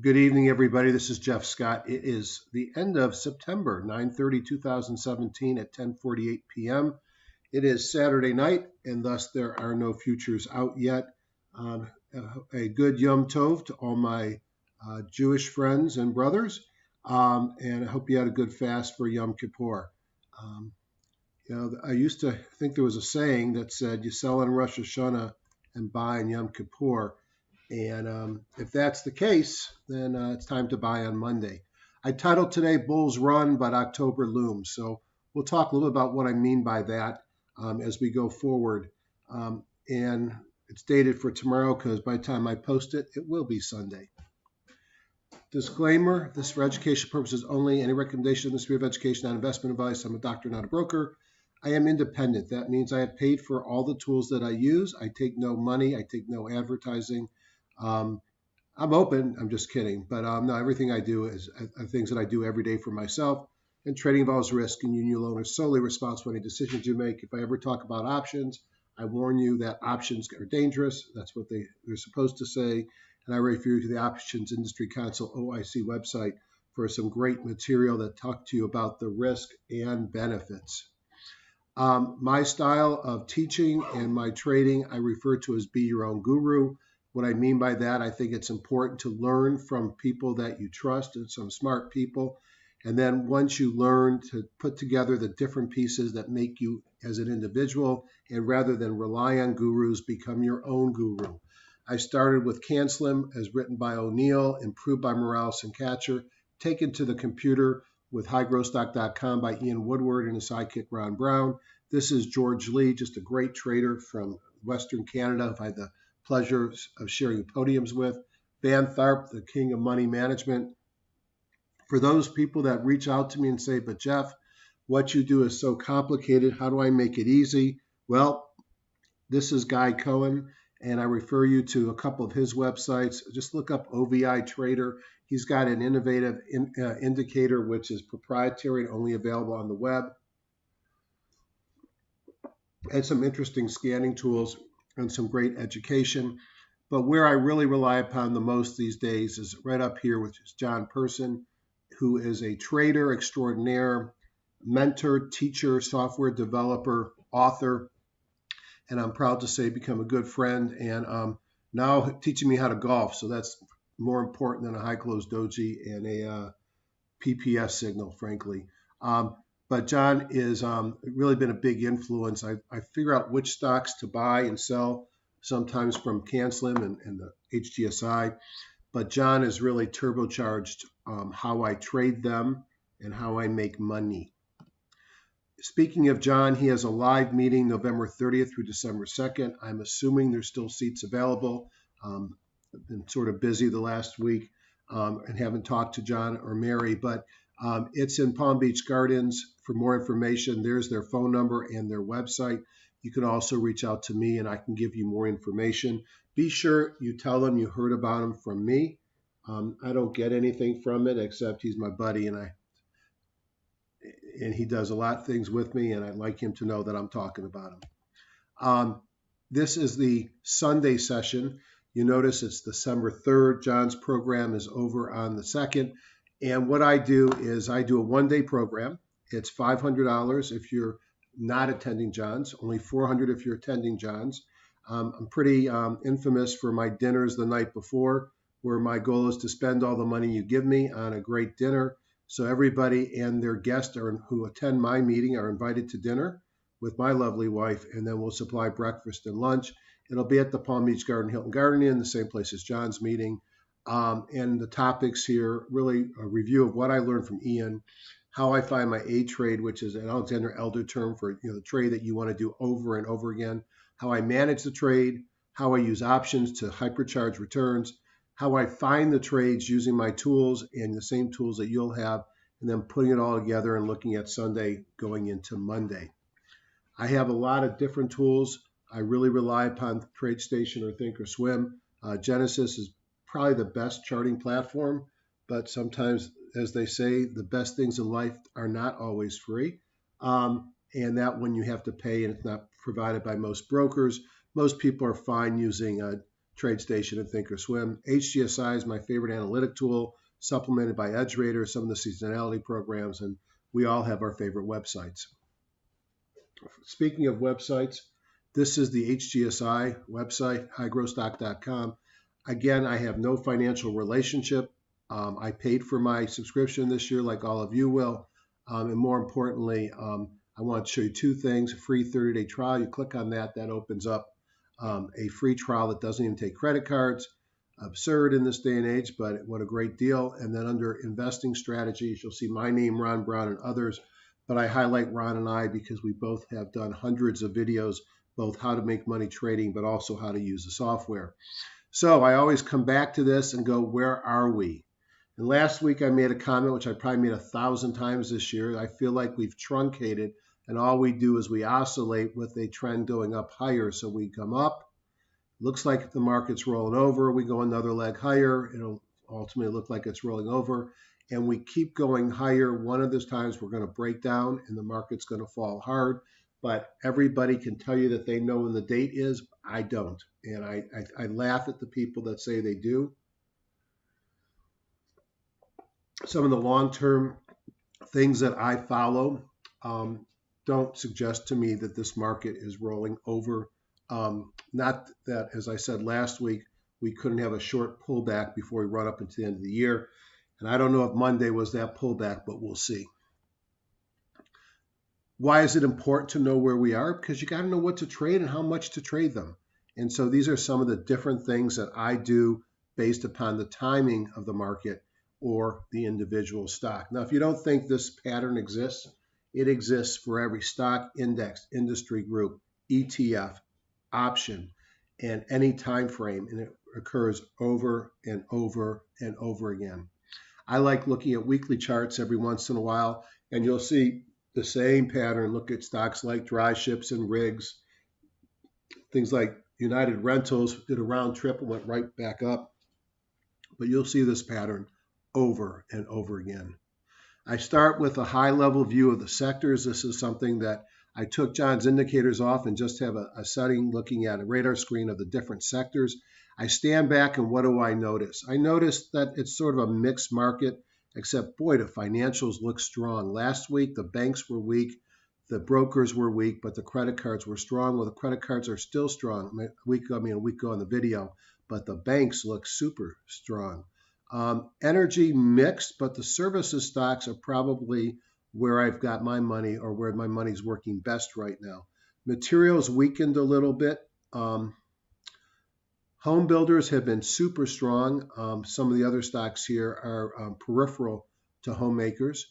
Good evening, everybody. This is Jeff Scott. It is the end of September, 9/30/2017 at 10:48 p.m. It is Saturday night, and thus there are no futures out yet. A good Yom Tov to all my Jewish friends and brothers, and I hope you had a good fast for Yom Kippur. I used to think there was a saying that said, you sell on Rosh Hashanah and buy on Yom Kippur. And if that's the case, then it's time to buy on Monday. I titled today Bulls Run, but October Looms. So we'll talk a little about what I mean by that as we go forward. And it's dated for tomorrow because by the time I post it, it will be Sunday. Disclaimer, this is for education purposes only. Any recommendation in the sphere of education, not investment advice. I'm a doctor, not a broker. I am independent. That means I have paid for all the tools that I use. I take no money. I take no advertising. I'm open. I'm just kidding. But no, everything I do is things that I do every day for myself. And trading involves risk, and you alone are solely responsible for any decisions you make. If I ever talk about options, I warn you that options are dangerous. That's what they're supposed to say. And I refer you to the Options Industry Council OIC website for some great material that talk to you about the risk and benefits. My style of teaching and my trading, I refer to as be your own guru. What I mean by that, I think it's important to learn from people that you trust and some smart people. And then once you learn to put together the different pieces that make you as an individual, and rather than rely on gurus, become your own guru. I started with CanSlim as written by O'Neill, improved by Morales and Catcher, taken to the computer with highgrowstock.com by Ian Woodward and his sidekick Ron Brown. This is George Lee, just a great trader from Western Canada I've had the pleasure of sharing podiums with. Van Tharp, the king of money management. For those people that reach out to me and say, but Jeff, what you do is so complicated. How do I make it easy? Well, this is Guy Cohen, and I refer you to a couple of his websites. Just look up OVI Trader. He's got an innovative indicator, which is proprietary and only available on the web, and some interesting scanning tools and some great education. But where I really rely upon the most these days is right up here, which is John Person, who is a trader extraordinaire, mentor, teacher, software developer, author, and I'm proud to say become a good friend, and now teaching me how to golf. So that's more important than a high closed doji and a PPS signal, frankly. But John is really been a big influence. I figure out which stocks to buy and sell, sometimes from CanSlim and the HGSI. But John has really turbocharged how I trade them and how I make money. Speaking of John, he has a live meeting November 30th through December 2nd. I'm assuming there's still seats available. I've been sort of busy the last week and haven't talked to John or Mary, but it's in Palm Beach Gardens. For more information, there's their phone number and their website. You can also reach out to me and I can give you more information. Be sure you tell them you heard about him from me. I don't get anything from it except he's my buddy and he does a lot of things with me, and I'd like him to know that I'm talking about him. This is the Sunday session. You notice it's December 3rd. John's program is over on the 2nd. And what I do is I do a one-day program. It's $500 if you're not attending John's, only $400 if you're attending John's. I'm pretty infamous for my dinners the night before, where my goal is to spend all the money you give me on a great dinner. So everybody and their guests who attend my meeting are invited to dinner with my lovely wife, and then we'll supply breakfast and lunch. It'll be at the Palm Beach Garden Hilton Garden Inn, the same place as John's meeting. And the topics here, really a review of what I learned from Ian, how I find my A trade, which is an Alexander Elder term for the trade that you want to do over and over again, how I manage the trade, how I use options to hypercharge returns, how I find the trades using my tools and the same tools that you'll have, and then putting it all together and looking at Sunday going into Monday. I have a lot of different tools. I really rely upon TradeStation or Thinkorswim. Genesis is probably the best charting platform, but sometimes, as they say, the best things in life are not always free. And that when you have to pay and it's not provided by most brokers, most people are fine using TradeStation, and Thinkorswim. HGSI is my favorite analytic tool, supplemented by EdgeRater, some of the seasonality programs, and we all have our favorite websites. Speaking of websites, this is the HGSI website, highgrowstock.com. Again, I have no financial relationship. I paid for my subscription this year like all of you will. And more importantly, I want to show you two things. A free 30-day trial. You click on that. That opens up a free trial that doesn't even take credit cards. Absurd in this day and age, but what a great deal. And then under investing strategies, you'll see my name, Ron Brown, and others. But I highlight Ron and I because we both have done hundreds of videos, both how to make money trading, but also how to use the software. So I always come back to this and go, where are we? And last week I made a comment, which I probably made 1,000 times this year. I feel like we've truncated, and all we do is we oscillate with a trend going up higher. So we come up, looks like the market's rolling over. We go another leg higher. It'll ultimately look like it's rolling over. And we keep going higher. One of those times we're going to break down and the market's going to fall hard. But everybody can tell you that they know when the date is. I don't. And I laugh at the people that say they do. Some of the long-term things that I follow don't suggest to me that this market is rolling over. Not that, as I said last week, we couldn't have a short pullback before we run up into the end of the year. And I don't know if Monday was that pullback, but we'll see. Why is it important to know where we are? Because you got to know what to trade and how much to trade them. And so these are some of the different things that I do based upon the timing of the market or the individual stock. Now, if you don't think this pattern exists, it exists for every stock, index, industry group, ETF, option, and any time frame, and it occurs over and over and over again. I like looking at weekly charts every once in a while, and you'll see the same pattern. Look at stocks like dry ships and rigs, things like United Rentals did a round trip and went right back up. But you'll see this pattern over and over again. I start with a high-level view of the sectors. This is something that I took John's indicators off and just have a setting looking at a radar screen of the different sectors. I stand back and what do I notice? I notice that it's sort of a mixed market, except, boy, the financials look strong. Last week, the banks were weak, the brokers were weak, but the credit cards were strong. Well, the credit cards are still strong. A week ago on the video, but the banks look super strong. Energy mixed, but the services stocks are probably where I've got my money or where my money's working best right now. Materials weakened a little bit. Home builders have been super strong. Some of the other stocks here are peripheral to homemakers.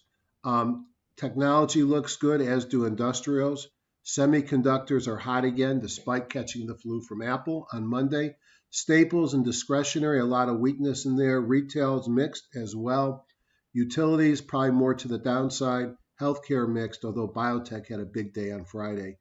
Technology looks good, as do industrials. Semiconductors are hot again, despite catching the flu from Apple on Monday. Staples and discretionary, a lot of weakness in there. Retail is mixed as well. Utilities, probably more to the downside. Healthcare mixed, although biotech had a big day on Friday.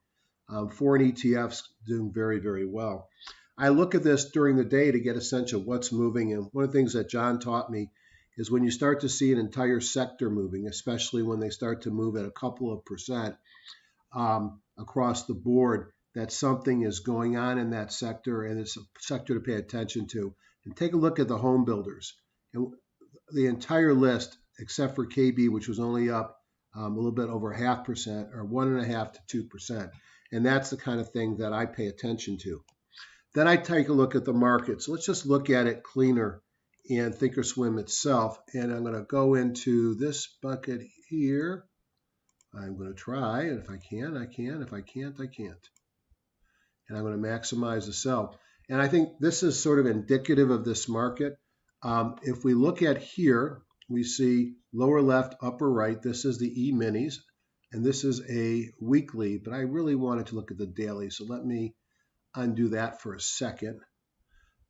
Foreign ETFs doing very, very well. I look at this during the day to get a sense of what's moving. And one of the things that John taught me is when you start to see an entire sector moving, especially when they start to move at a couple of percent across the board, that something is going on in that sector and it's a sector to pay attention to. And take a look at the home builders. And the entire list, except for KB, which was only up a little bit over 0.5% or 1.5% to 2%. And that's the kind of thing that I pay attention to. Then I take a look at the market. So let's just look at it cleaner in Thinkorswim itself. And I'm going to go into this bucket here. I'm going to try, and if I can, I can. If I can't, I can't. And I'm going to maximize the sell. And I think this is sort of indicative of this market. If we look at here, we see lower left, upper right. This is the E-minis, and this is a weekly, but I really wanted to look at the daily. So let me undo that for a second.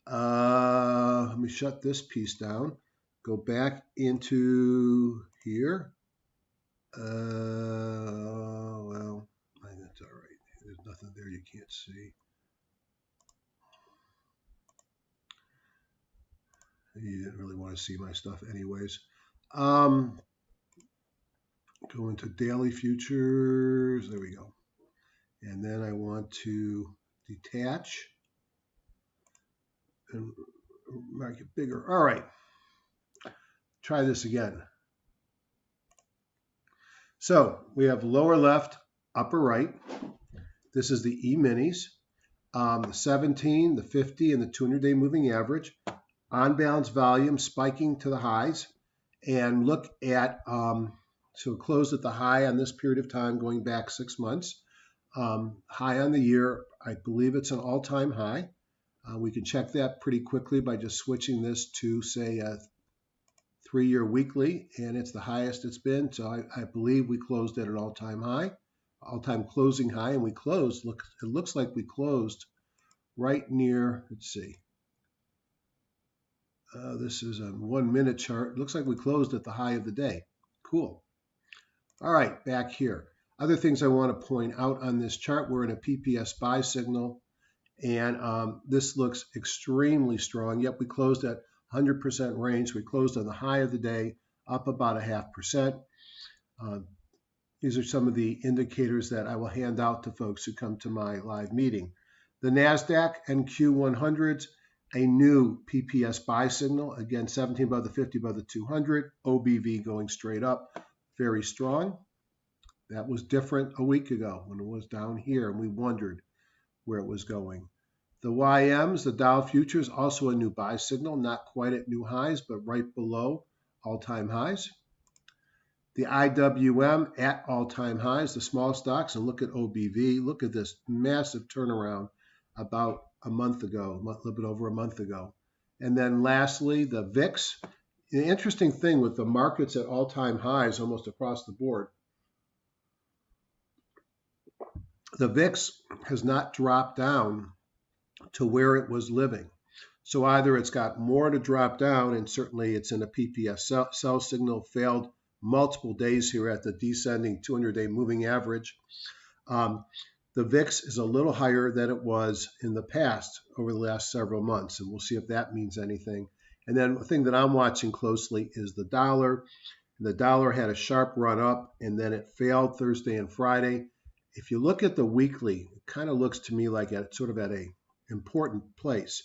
Let me shut this piece down. Go back into here. Well, that's all right. There's nothing there you can't see. You didn't really want to see my stuff anyways. Go into daily futures. There we go. And then I want to detach. and make it bigger. All right, try this again. So we have lower left, upper right. This is the E-minis, the 17, the 50, and the 200-day moving average. On balance volume spiking to the highs. And look at, so closed at the high on this period of time going back 6 months. High on the year, I believe it's an all-time high. We can check that pretty quickly by just switching this to, say, a 3-year weekly, and it's the highest it's been. So I believe we closed at an all-time high, all-time closing high, and we closed. Look, it looks like we closed right near, let's see. This is a 1-minute chart. It looks like we closed at the high of the day. Cool. All right, back here. Other things I want to point out on this chart, we're in a PPS buy signal, and this looks extremely strong. Yep, we closed at 100% range. We closed on the high of the day, up about 0.5%. These are some of the indicators that I will hand out to folks who come to my live meeting. The NASDAQ NQ100s, a new PPS buy signal. Again, 17 above the 50, above the 200. OBV going straight up, very strong. That was different a week ago when it was down here and we wondered where it was going. The YMs, the Dow futures, also a new buy signal, not quite at new highs, but right below all-time highs. The IWM at all-time highs, the small stocks, and look at OBV. Look at this massive turnaround about a month ago, a little bit over a month ago. And then lastly, the VIX. The interesting thing with the markets at all-time highs almost across the board, the VIX has not dropped down to where it was living. So either it's got more to drop down, and certainly it's in a PPS sell signal, failed multiple days here at the descending 200-day moving average. The VIX is a little higher than it was in the past over the last several months, and we'll see if that means anything. And then the thing that I'm watching closely is the dollar. The dollar had a sharp run up, and then it failed Thursday and Friday. If you look at the weekly, it kind of looks to me like it's sort of at a important place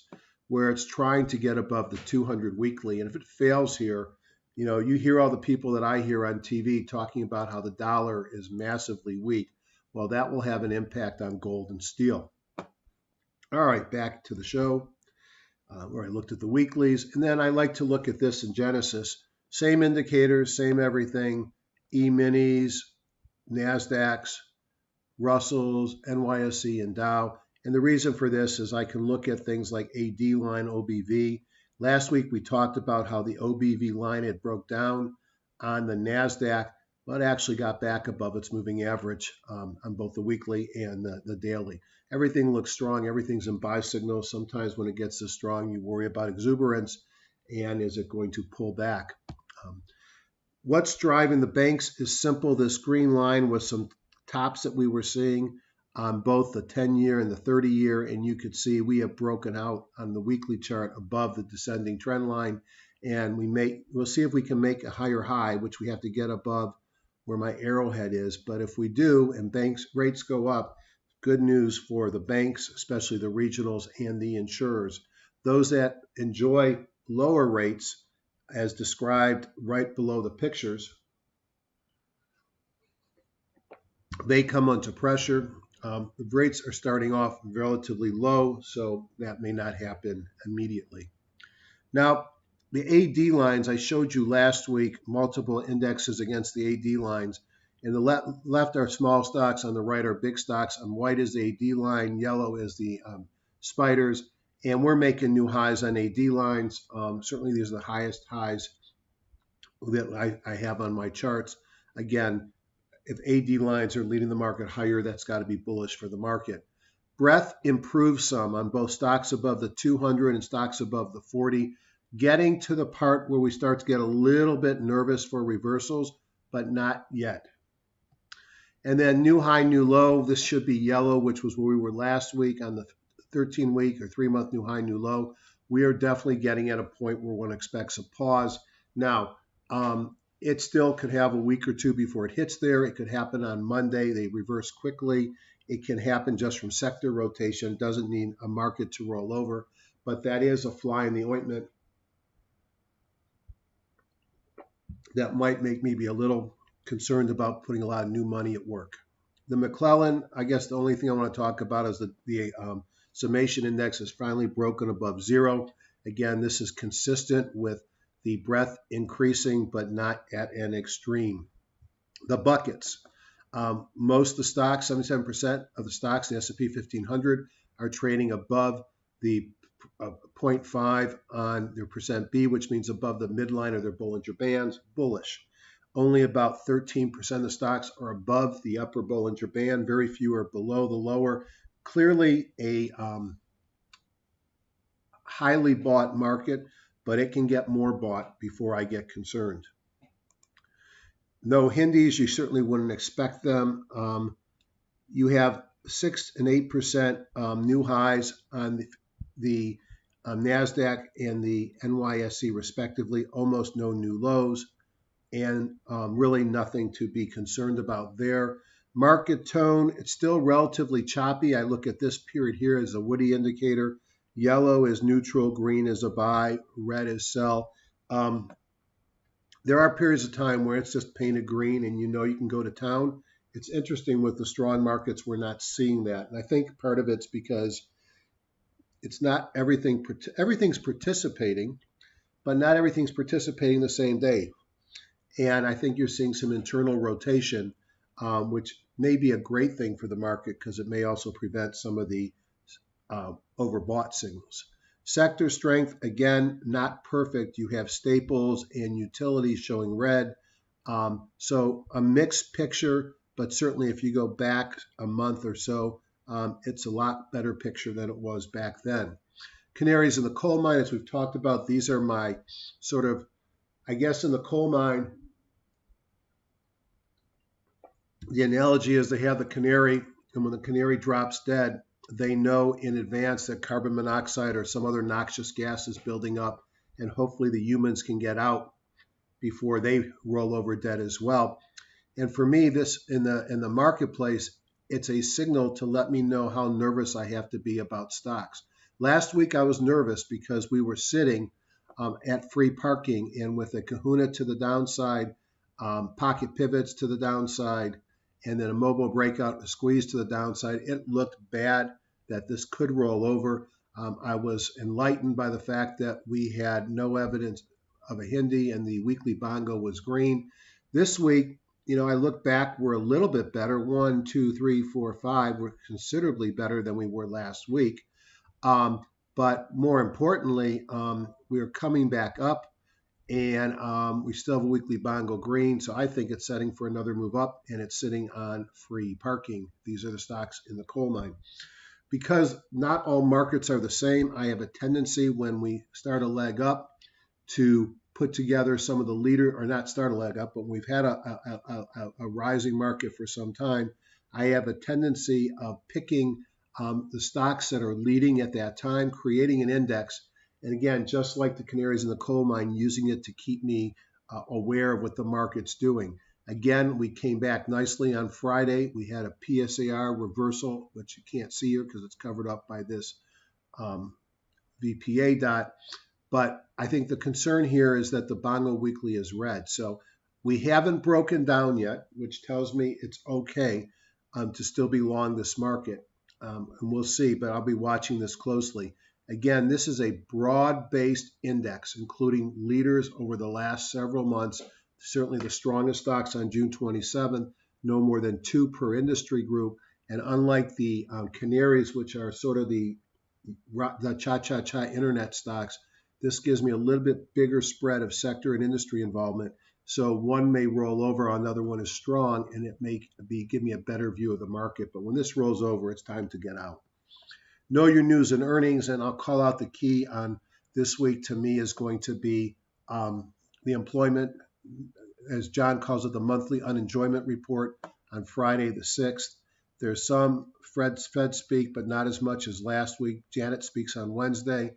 where it's trying to get above the 200 weekly. And if it fails here, you know, you hear all the people that I hear on TV talking about how the dollar is massively weak. Well, that will have an impact on gold and steel. All right, back to the show where I looked at the weeklies. And then I like to look at this in Genesis. Same indicators, same everything, E-minis, NASDAQs, Russells, NYSE, and Dow. And the reason for this is I can look at things like AD line, OBV. Last week we talked about how the OBV line had broke down on the NASDAQ, but actually got back above its moving average on both the weekly and the daily. Everything looks strong. Everything's in buy signals. Sometimes when it gets this strong, you worry about exuberance, and is it going to pull back? What's driving the banks is simple. This green line with some tops that we were seeing on both the 10-year and the 30-year, and you could see we have broken out on the weekly chart above the descending trend line, and we'll see if we can make a higher high, which we have to get above where my arrowhead is. But if we do and rates go up, good news for the banks, especially the regionals and the insurers. Those that enjoy lower rates, as described right below the pictures, they come under pressure. The rates are starting off relatively low, so that may not happen immediately. Now, the AD lines, I showed you last week, multiple indexes against the AD lines. In the left are small stocks, on the right are big stocks. On white is the AD line, yellow is the spiders, and we're making new highs on AD lines. Certainly these are the highest highs that I have on my charts. Again, if AD lines are leading the market higher, that's got to be bullish for the market. Breadth improved some on both stocks above the 200 and stocks above the 40, getting to the part where we start to get a little bit nervous for reversals, but not yet. And then new high, new low. This should be yellow, which was where we were last week on the 13-week or 3-month new high, new low. We are definitely getting at a point where one expects a pause. Now, it still could have a week or two before it hits there. It could happen on Monday. They reverse quickly. It can happen just from sector rotation. Doesn't need a market to roll over. but that is a fly in the ointment that might make me be a little concerned about putting a lot of new money at work. The McClellan, I guess the only thing I want to talk about is the summation index is finally broken above zero. Again, this is consistent with the breadth increasing, but not at an extreme. The buckets. Most of the stocks, 77% of the stocks in the S&P 1500 are trading above the 0.5 on their percent B, which means above the midline of their Bollinger Bands, bullish. Only about 13% of the stocks are above the upper Bollinger Band. Very few are below the lower. Clearly a highly bought market, but it can get more bought before I get concerned. No Hindis, you certainly wouldn't expect them. You have 6 and 8% new highs on the NASDAQ and the NYSE respectively, almost no new lows, and really nothing to be concerned about there. Market tone, it's still relatively choppy. I look at this period here as a Woody indicator. Yellow is neutral, green is a buy, red is sell. There are periods of time where it's just painted green and you know you can go to town. It's interesting with the strong markets, we're not seeing that. And I think part of it's because it's not everything's participating, but not everything's participating the same day. And I think you're seeing some internal rotation, which may be a great thing for the market because it may also prevent some of the overbought signals. Sector strength, again, not perfect. You have staples and utilities showing red. So a mixed picture, but certainly if you go back a month or so, it's a lot better picture than it was back then. Canaries in the coal mine, as we've talked about, these are my sort of, I guess in the coal mine, the analogy is they have the canary, and when the canary drops dead, they know in advance that carbon monoxide or some other noxious gas is building up, and hopefully the humans can get out before they roll over dead as well. And for me, this in the marketplace, it's a signal to let me know how nervous I have to be about stocks. Last week I was nervous because we were sitting at free parking, and with a kahuna to the downside, pocket pivots to the downside, and then a mobile breakout, a squeeze to the downside, it looked bad that this could roll over. I was enlightened by the fact that we had no evidence of a Hindi and the weekly bongo was green. This week, I look back, we're a little bit better. 1, 2, 3, 4, 5. We're considerably better than we were last week. But more importantly, we're coming back up. And we still have a weekly bongo green, so I think it's setting for another move up, and it's sitting on free parking. These are the stocks in the coal mine. Because not all markets are the same, I have a tendency when we start a leg up to put together some of the leader, or not start a leg up, but we've had a rising market for some time. I have a tendency of picking the stocks that are leading at that time, creating an index. And again, just like the canaries in the coal mine, using it to keep me aware of what the market's doing. Again, we came back nicely on Friday. We had a PSAR reversal, which you can't see here because it's covered up by this VPA dot. But I think the concern here is that the bongo weekly is red. So we haven't broken down yet, which tells me it's okay to still be long this market. And we'll see, but I'll be watching this closely. Again, this is a broad-based index, including leaders over the last several months. Certainly the strongest stocks on June 27th, no more than 2 per industry group. And unlike the canaries, which are sort of the cha-cha-cha internet stocks, this gives me a little bit bigger spread of sector and industry involvement. So one may roll over, another one is strong, and it may give me a better view of the market. But when this rolls over, it's time to get out. Know your news and earnings, and I'll call out the key on this week to me is going to be the employment, as John calls it, the monthly unemployment report on Friday the 6th. There's some Fed speak, but not as much as last week. Janet speaks on Wednesday.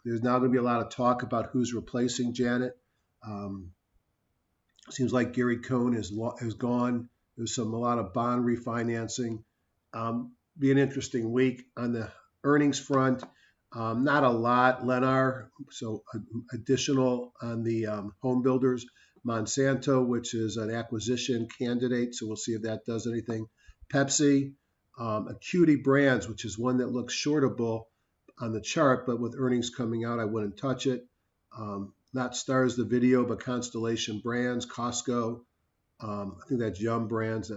There's now going to be a lot of talk about who's replacing Janet. Seems like Gary Cohn is gone. There's a lot of bond refinancing. Be an interesting week on the earnings front. Not a lot. Lennar, so additional on the home builders. Monsanto, which is an acquisition candidate, so we'll see if that does anything. Pepsi, Acuity Brands, which is one that looks shortable on the chart, but with earnings coming out, I wouldn't touch it. Not Stars the Video, but Constellation Brands, Costco. I think that's Yum Brands.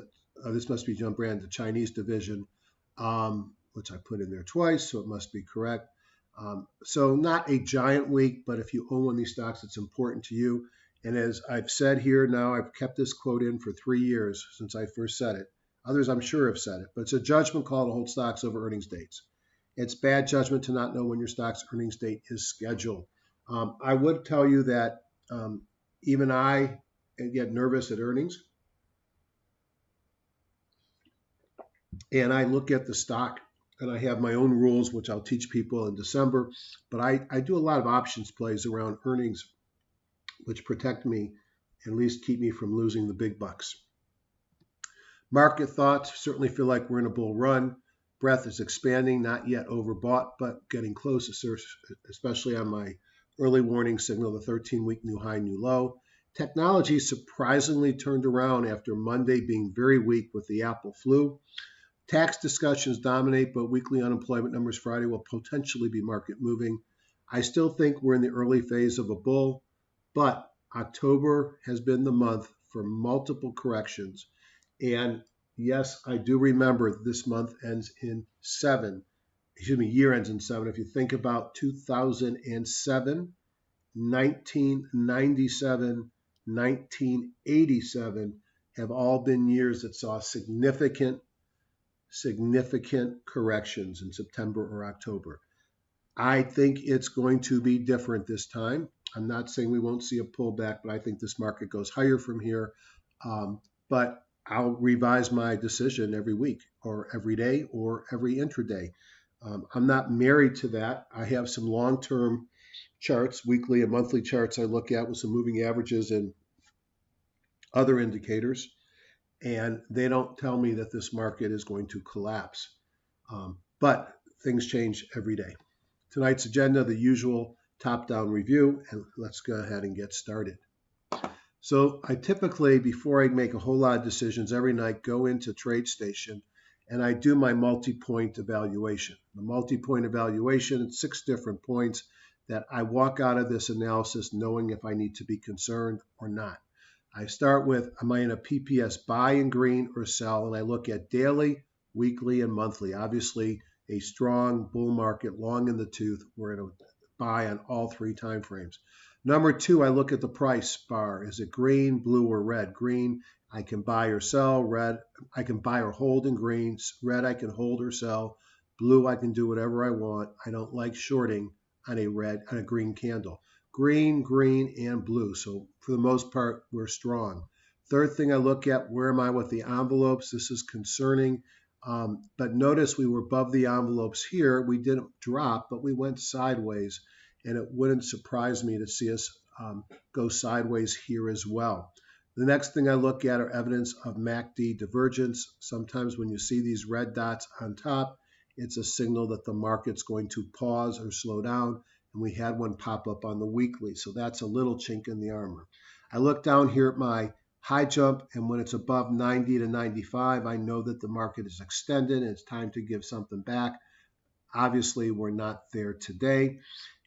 This must be Yum Brands, the Chinese division, which I put in there twice, so it must be correct. So not a giant week, but if you own one of these stocks, it's important to you. And as I've said here now, I've kept this quote in for 3 years since I first said it. Others I'm sure have said it, but it's a judgment call to hold stocks over earnings dates. It's bad judgment to not know when your stock's earnings date is scheduled. I would tell you that even I get nervous at earnings, and I look at the stock and I have my own rules, which I'll teach people in December. But I do a lot of options plays around earnings, which protect me, at least keep me from losing the big bucks. Market thoughts, certainly feel like we're in a bull run. Breadth is expanding, not yet overbought, but getting close, especially on my early warning signal, the 13-week new high, new low. Technology surprisingly turned around after Monday being very weak with the Apple flu. Tax discussions dominate, but weekly unemployment numbers Friday will potentially be market moving. I still think we're in the early phase of a bull, but October has been the month for multiple corrections. And yes, I do remember this month ends in 7. Year ends in 7. If you think about 2007, 1997, 1987 have all been years that saw significant corrections in September or October. I think it's going to be different this time. I'm not saying we won't see a pullback, but I think this market goes higher from here. But I'll revise my decision every week or every day or every intraday. I'm not married to that. I have some long-term charts, weekly and monthly charts I look at with some moving averages and other indicators. And they don't tell me that this market is going to collapse. But things change every day. Tonight's agenda, the usual top-down review, and let's go ahead and get started. So I typically, before I make a whole lot of decisions every night, go into TradeStation and I do my multi-point evaluation. The multi-point evaluation, it's 6 different points that I walk out of this analysis knowing if I need to be concerned or not. I start with, am I in a PPS buy in green or sell? And I look at daily, weekly, and monthly. Obviously, a strong bull market, long in the tooth. We're in a buy on all 3 time frames. Number 2, I look at the price bar. Is it green, blue, or red? Green, I can buy or sell. Red, I can buy or hold in green. Red, I can hold or sell. Blue, I can do whatever I want. I don't like shorting on a green candle. Green, green, and blue. So for the most part, we're strong. Third thing I look at, where am I with the envelopes? This is concerning. But notice we were above the envelopes here. We didn't drop, but we went sideways. And it wouldn't surprise me to see us go sideways here as well. The next thing I look at are evidence of MACD divergence. Sometimes when you see these red dots on top, it's a signal that the market's going to pause or slow down. And we had one pop up on the weekly. So that's a little chink in the armor. I look down here at my high jump, and when it's above 90 to 95, I know that the market is extended and it's time to give something back. Obviously, we're not there today.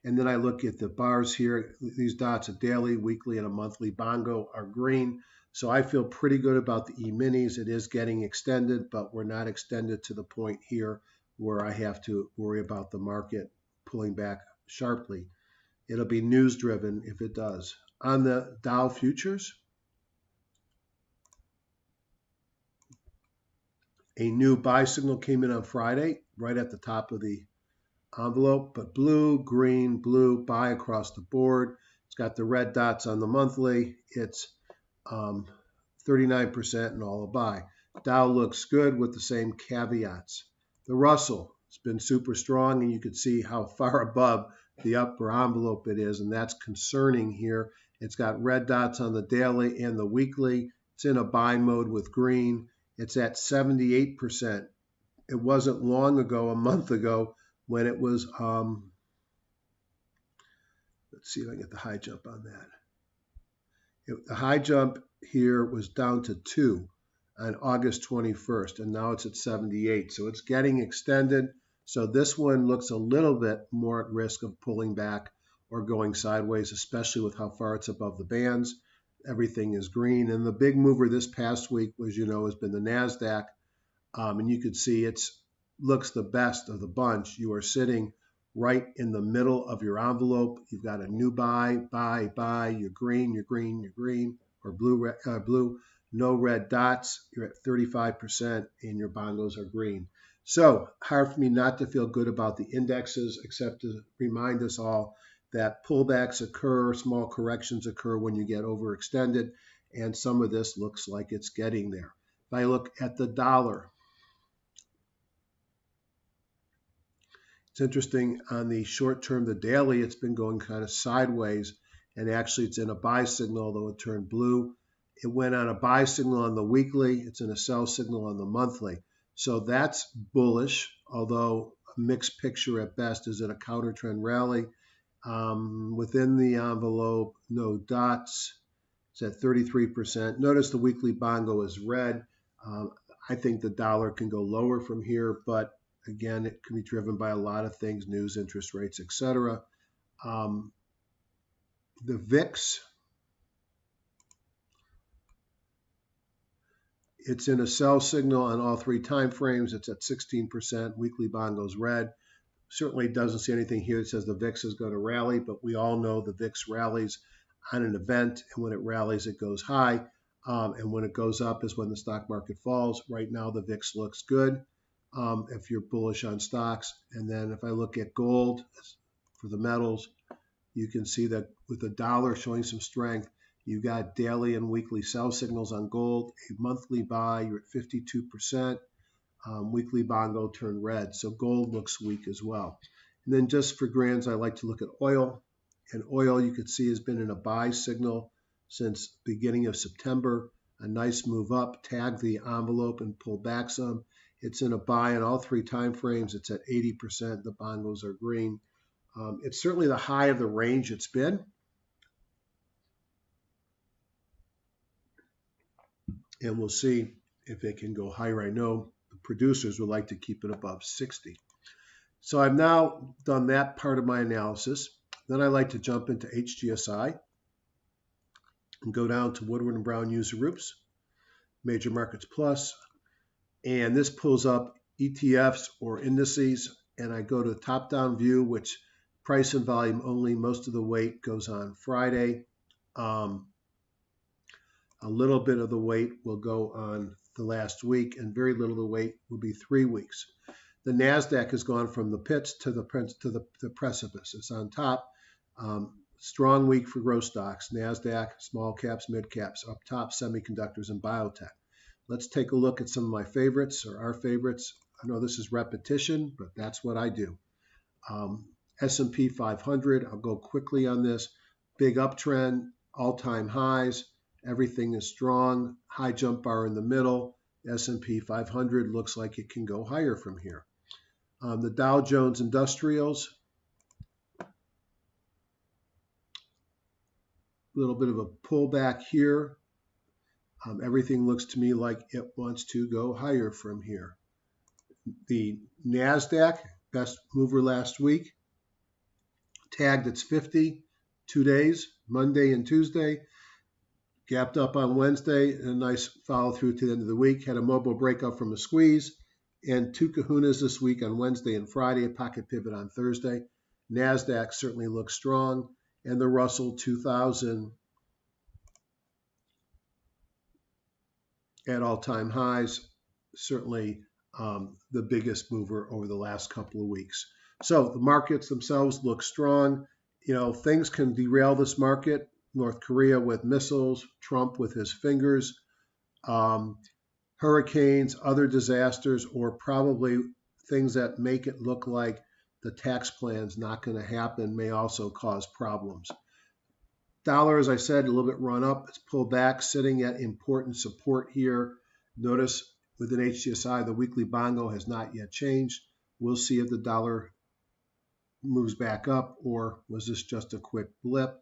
And then I look at the bars here. These dots, a daily, weekly, and a monthly bongo are green. So I feel pretty good about the E-minis. It is getting extended, but we're not extended to the point here where I have to worry about the market pulling back sharply. It'll be news driven if it does. On the Dow futures, a new buy signal came in on Friday, right at the top of the envelope, but blue, green, blue, buy across the board. It's got the red dots on the monthly. It's 39% and all a buy. Dow looks good with the same caveats. The Russell, it's been super strong, and you can see how far above the upper envelope it is, and that's concerning here. It's got red dots on the daily and the weekly. It's in a buy mode with green. It's at 78%. It wasn't long ago, a month ago, when it was Let's see if I can get the high jump on that. The high jump here was down to 2 on August 21st, and now it's at 78. So it's getting extended. So this one looks a little bit more at risk of pulling back or going sideways, especially with how far it's above the bands. Everything is green. And the big mover this past week, as you know, has been the NASDAQ. And you can see it looks the best of the bunch. You are sitting right in the middle of your envelope. You've got a new buy, buy, you're green, or blue, no red dots. You're at 35% and your bongos are green. So hard for me not to feel good about the indexes, except to remind us all that pullbacks occur, small corrections occur when you get overextended, and some of this looks like it's getting there. If I look at the dollar, it's interesting on the short term, the daily, it's been going kind of sideways, and actually it's in a buy signal, although it turned blue. It went on a buy signal on the weekly. It's in a sell signal on the monthly. So that's bullish, although a mixed picture at best. Is it a counter trend rally? Within the envelope, no dots. It's at 33%. Notice the weekly bongo is red. I think the dollar can go lower from here, but again, it can be driven by a lot of things, news, interest rates, etc. The VIX, it's in a sell signal on all 3 time frames. It's at 16%. Weekly bongo's red. Certainly doesn't see anything here that says the VIX is going to rally, but we all know the VIX rallies on an event, and when it rallies, it goes high, and when it goes up is when the stock market falls. Right now, the VIX looks good if you're bullish on stocks. And then if I look at gold for the metals, you can see that with the dollar showing some strength, you got daily and weekly sell signals on gold. A monthly buy, you're at 52%. Weekly bongo turned red, so gold looks weak as well. And then just for grands, I like to look at oil. And oil, you can see, has been in a buy signal since beginning of September. A nice move up, tagged the envelope and pulled back some. It's in a buy in all 3 time frames. It's at 80%. The bongos are green. It's certainly the high of the range it's been. And we'll see if it can go higher. I know the producers would like to keep it above 60. So I've now done that part of my analysis. Then I like to jump into HGSI and go down to Woodward & Brown user groups, Major Markets Plus, and this pulls up ETFs or indices, and I go to the top-down view, which price and volume only. Most of the weight goes on Friday. A little bit of the weight will go on the last week, and very little of the weight will be 3 weeks. The NASDAQ has gone from the pits to the precipice. It's on top. Strong week for growth stocks. NASDAQ, small caps, mid caps. Up top, semiconductors and biotech. Let's take a look at some of my favorites, or our favorites. I know this is repetition, but that's what I do. S&P 500, I'll go quickly on this. Big uptrend, all-time highs. Everything is strong. High jump bar in the middle. S&P 500 looks like it can go higher from here. The Dow Jones Industrials, a little bit of a pullback here. Everything looks to me like it wants to go higher from here. The NASDAQ, best mover last week, tagged its 50, 2 days, Monday and Tuesday. Gapped up on Wednesday, and a nice follow through to the end of the week. Had a mobile breakup from a squeeze, and 2 kahunas this week on Wednesday and Friday, a pocket pivot on Thursday. NASDAQ certainly looks strong, and the Russell 2000 at all-time highs, certainly the biggest mover over the last couple of weeks. So the markets themselves look strong. You know, things can derail this market. North Korea with missiles, Trump with his fingers, hurricanes, other disasters, or probably things that make it look like the tax plan's not going to happen may also cause problems. Dollar, as I said, a little bit run up. It's pulled back, sitting at important support here. Notice within HGSI, the weekly bongo has not yet changed. We'll see if the dollar moves back up, or was this just a quick blip,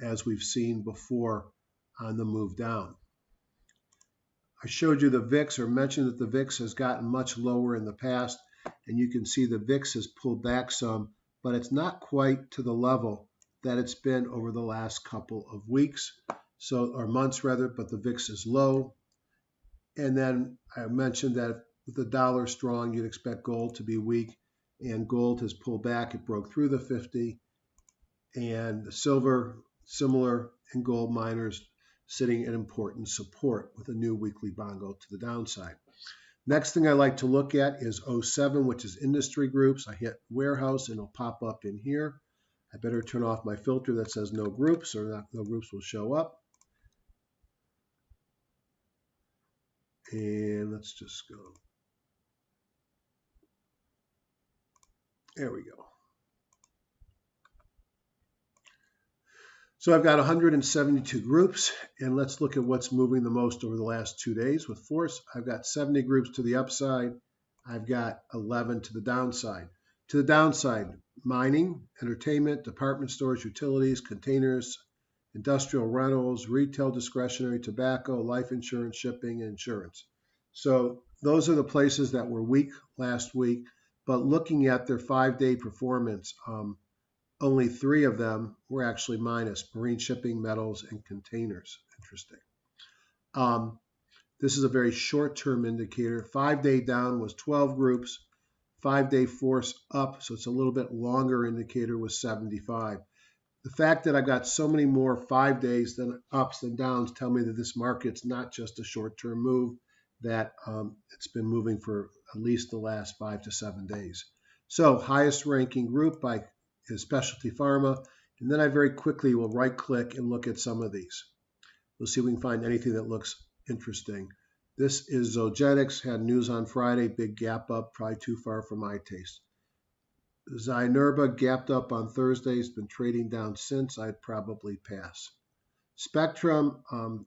as we've seen before on the move down. I showed you the VIX, or mentioned that the VIX has gotten much lower in the past, and you can see the VIX has pulled back some, but it's not quite to the level that it's been over the last couple of weeks, or months rather, but the VIX is low. And then I mentioned that with the dollar strong, you'd expect gold to be weak, and gold has pulled back. It broke through the 50, and the silver, similar, and gold miners sitting at important support with a new weekly bongo to the downside. Next thing I like to look at is 07, which is industry groups. I hit warehouse and it'll pop up in here. I better turn off my filter that says no groups, or no groups will show up. And let's just go. There we go. So I've got 172 groups, and let's look at what's moving the most over the last 2 days with force. I've got 70 groups to the upside. I've got 11 to the downside. To the downside, mining, entertainment, department stores, utilities, containers, industrial rentals, retail discretionary, tobacco, life insurance, shipping, and insurance. So those are the places that were weak last week, but looking at their 5-day performance, only 3 of them were actually minus: marine, shipping, metals, and containers. Interesting. This is a very short-term indicator. 5-day down was 12 groups. 5-day force up, so it's a little bit longer indicator, was 75. The fact that I've got so many more 5 days than ups than downs tell me that this market's not just a short-term move, that it's been moving for at least the last 5 to 7 days. So highest ranking group by is specialty pharma, and then I very quickly will right click and look at some of these. We'll see if we can find anything that looks interesting. This is Zogenix, had news on Friday, big gap up, probably too far for my taste. Zynerba gapped up on Thursday, has been trading down since. I'd probably pass. Spectrum,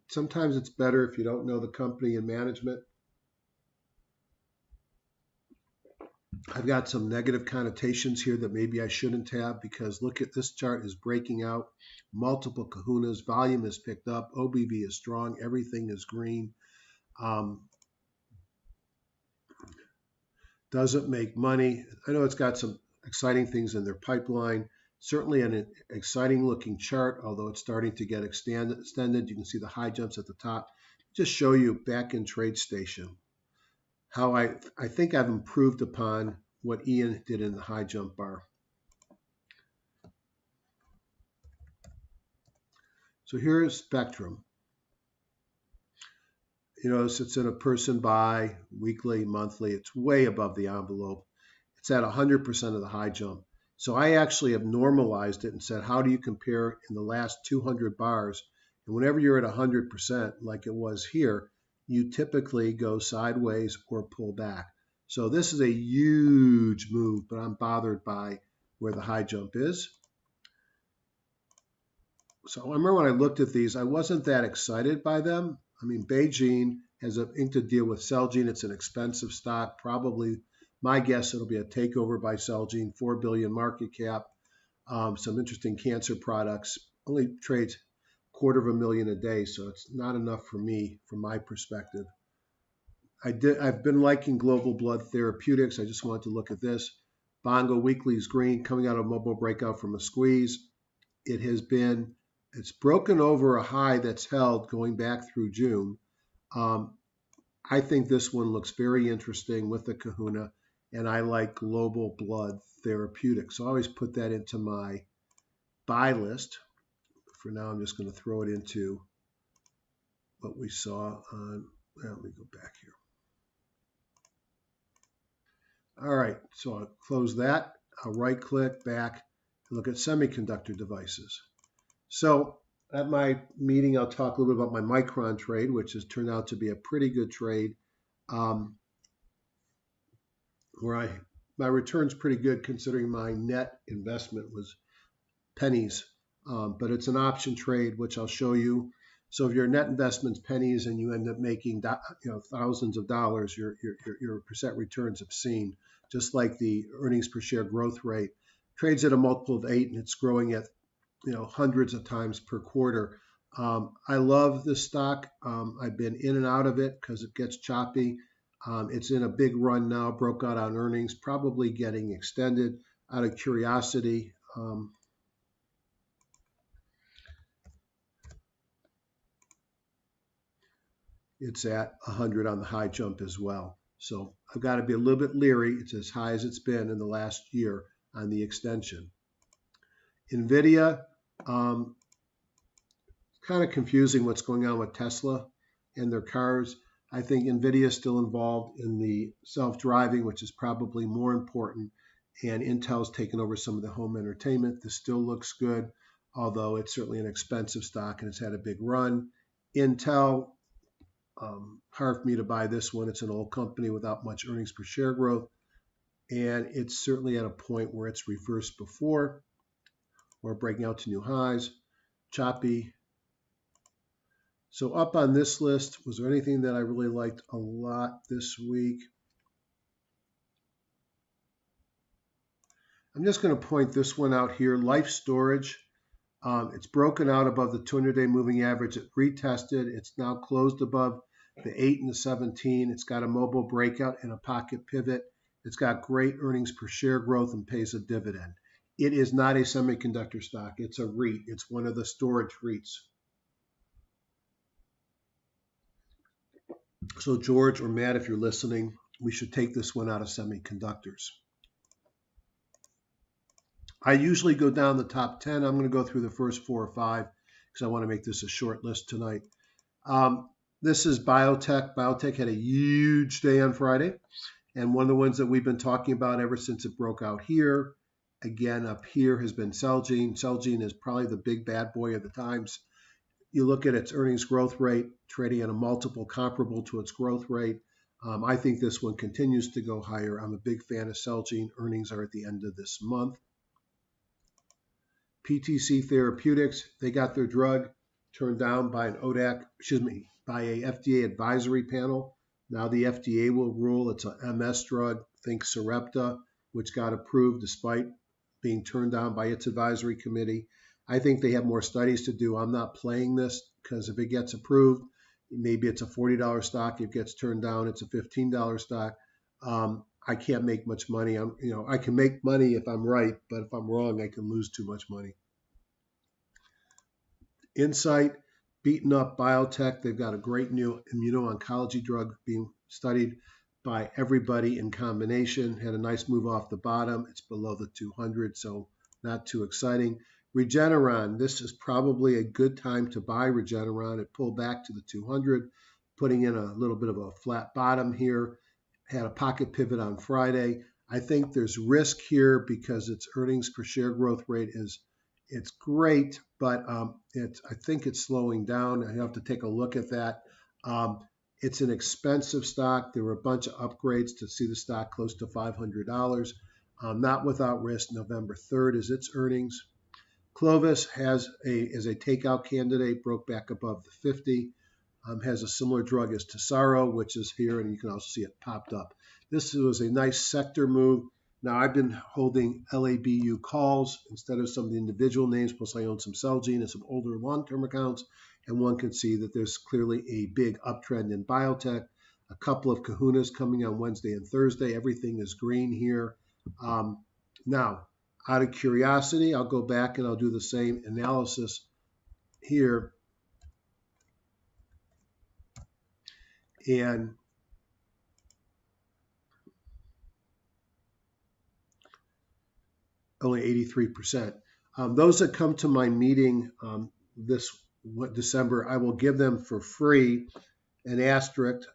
sometimes it's better if you don't know the company and management. I've got some negative connotations here that maybe I shouldn't have, because look at this chart is breaking out. Multiple kahunas, volume is picked up, OBV is strong, everything is green. Doesn't make money. I know it's got some exciting things in their pipeline. Certainly an exciting looking chart, although it's starting to get extended. You can see the high jumps at the top. Just show you back in TradeStation how I think I've improved upon what Ian did in the high jump bar. So here is Spectrum. You notice it's in a person buy, weekly, monthly. It's way above the envelope. It's at 100% of the high jump. So I actually have normalized it and said, how do you compare in the last 200 bars? And whenever you're at 100%, like it was here, you typically go sideways or pull back. So this is a huge move, but I'm bothered by where the high jump is. So I remember when I looked at these, I wasn't that excited by them. I mean, Beijing has an ink to deal with Celgene. It's an expensive stock. Probably, my guess, it'll be a takeover by Celgene, $4 billion market cap. Some interesting cancer products. Only trades $250,000 a day, so it's not enough for me from my perspective. I've been liking Global Blood Therapeutics. I just wanted to look at this. Bongo Weekly is green, coming out of mobile breakout from a squeeze. It's broken over a high that's held going back through June. I think this one looks very interesting with the kahuna, and I like Global Blood Therapeutics. So I always put that into my buy list. For now, I'm just going to throw it into what we saw on, let me go back here. All right, so I'll close that. I'll right click back and look at semiconductor devices. So at my meeting, I'll talk a little bit about my Micron trade, which has turned out to be a pretty good trade, where my return's pretty good considering my net investment was pennies, but it's an option trade, which I'll show you. So if your net investment's pennies and you end up making thousands of dollars, your percent return's obscene, just like the earnings per share growth rate. trades at a multiple of 8, and it's growing at hundreds of times per quarter. I love this stock. I've been in and out of it because it gets choppy. It's in a big run now, broke out on earnings, probably getting extended out of curiosity. It's at 100 on the high jump as well. So I've got to be a little bit leery. It's as high as it's been in the last year on the extension. NVIDIA, kind of confusing what's going on with Tesla and their cars. I think NVIDIA is still involved in the self-driving, which is probably more important, and Intel's taken over some of the home entertainment. This still looks good, although it's certainly an expensive stock and it's had a big run. Intel, hard for me to buy this one. It's an old company without much earnings per share growth, and it's certainly at a point where it's reversed before. We're breaking out to new highs, choppy. So up on this list, was there anything that I really liked a lot this week? I'm just going to point this one out here, Life Storage. It's broken out above the 200-day moving average. It retested. It's now closed above the 8 and the 17. It's got a mobile breakout and a pocket pivot. It's got great earnings per share growth and pays a dividend. It is not a semiconductor stock. It's a REIT. It's one of the storage REITs. So George or Matt, if you're listening, we should take this one out of semiconductors. I usually go down the top 10. I'm going to go through the first 4 or 5 because I want to make this a short list tonight. This is biotech. Biotech had a huge day on Friday, and one of the ones that we've been talking about ever since it broke out here, again up here, has been Celgene. Celgene is probably the big bad boy of the times. You look at its earnings growth rate, trading at a multiple comparable to its growth rate. I think this one continues to go higher. I'm a big fan of Celgene. Earnings are at the end of this month. PTC Therapeutics, they got their drug turned down by an by a FDA advisory panel. Now the FDA will rule it's a MS drug, think Sarepta, which got approved despite being turned down by its advisory committee. I think they have more studies to do. I'm not playing this because if it gets approved, maybe it's a $40 stock. If it gets turned down, it's a $15 stock. I can't make much money. I can make money if I'm right, but if I'm wrong, I can lose too much money. Insight, beaten up biotech. They've got a great new immuno-oncology drug being studied by everybody in combination. Had a nice move off the bottom. It's below the 200, so not too exciting. Regeneron, this is probably a good time to buy Regeneron. It pulled back to the 200, putting in a little bit of a flat bottom here. Had a pocket pivot on Friday. I think there's risk here because its earnings per share growth rate it's great, but I think it's slowing down. I have to take a look at that. It's an expensive stock. There were a bunch of upgrades to see the stock close to $500. Not without risk. November 3rd is its earnings. Clovis is a takeout candidate, broke back above the 50. Has a similar drug as Tesaro, which is here, and you can also see it popped up. This was a nice sector move. Now, I've been holding LABU calls instead of some of the individual names, plus I own some Celgene and some older long-term accounts, and one can see that there's clearly a big uptrend in biotech. A couple of kahunas coming on Wednesday and Thursday. Everything is green here. Now, out of curiosity, I'll go back and I'll do the same analysis here. And only 83%. Those that come to my meeting this December, I will give them for free an asterisk,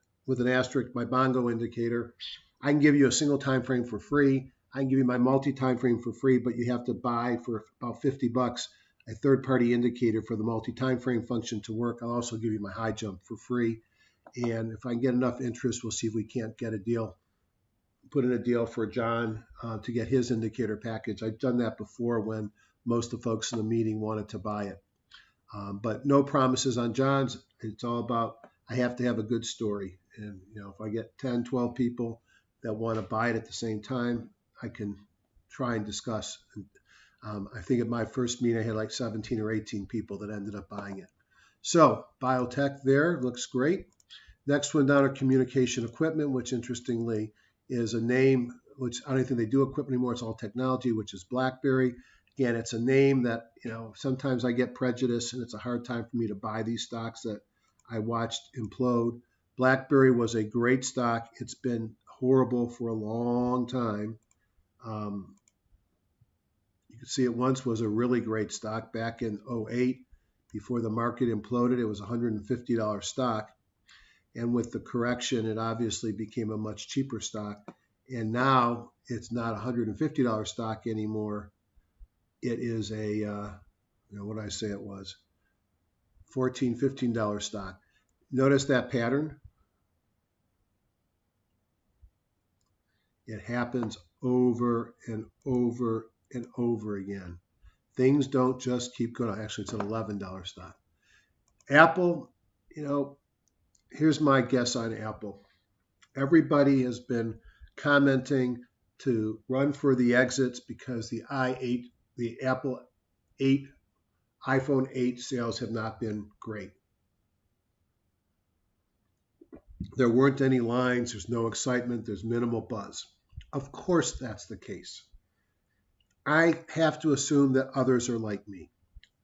my bongo indicator. I can give you a single time frame for free. I can give you my multi-time frame for free, but you have to buy for about $50 a third-party indicator for the multi-time frame function to work. I'll also give you my high jump for free. And if I can get enough interest, we'll see if we can't get a deal. Put in a deal for John to get his indicator package. I've done that before when most of the folks in the meeting wanted to buy it. But no promises on John's. It's all about I have to have a good story. And if I get 10, 12 people that want to buy it at the same time, I can try and discuss. I think at my first meeting, I had like 17 or 18 people that ended up buying it. So biotech there looks great. Next one down are communication equipment, which interestingly is a name, which I don't think they do equipment anymore. It's all technology, which is BlackBerry. Again, it's a name that, sometimes I get prejudice and it's a hard time for me to buy these stocks that I watched implode. BlackBerry was a great stock. It's been horrible for a long time. You can see it once was a really great stock back in 08. Before the market imploded, it was a $150 stock. And with the correction, it obviously became a much cheaper stock. And now it's not a $150 stock anymore. It is a, what did I say it was? $14, $15 stock. Notice that pattern? It happens over and over and over again. Things don't just keep going. Actually, it's an $11 stock. Apple, here's my guess on Apple. Everybody has been commenting to run for the exits because the Apple 8, iPhone 8 sales have not been great. There weren't any lines, there's no excitement, there's minimal buzz. Of course that's the case. I have to assume that others are like me.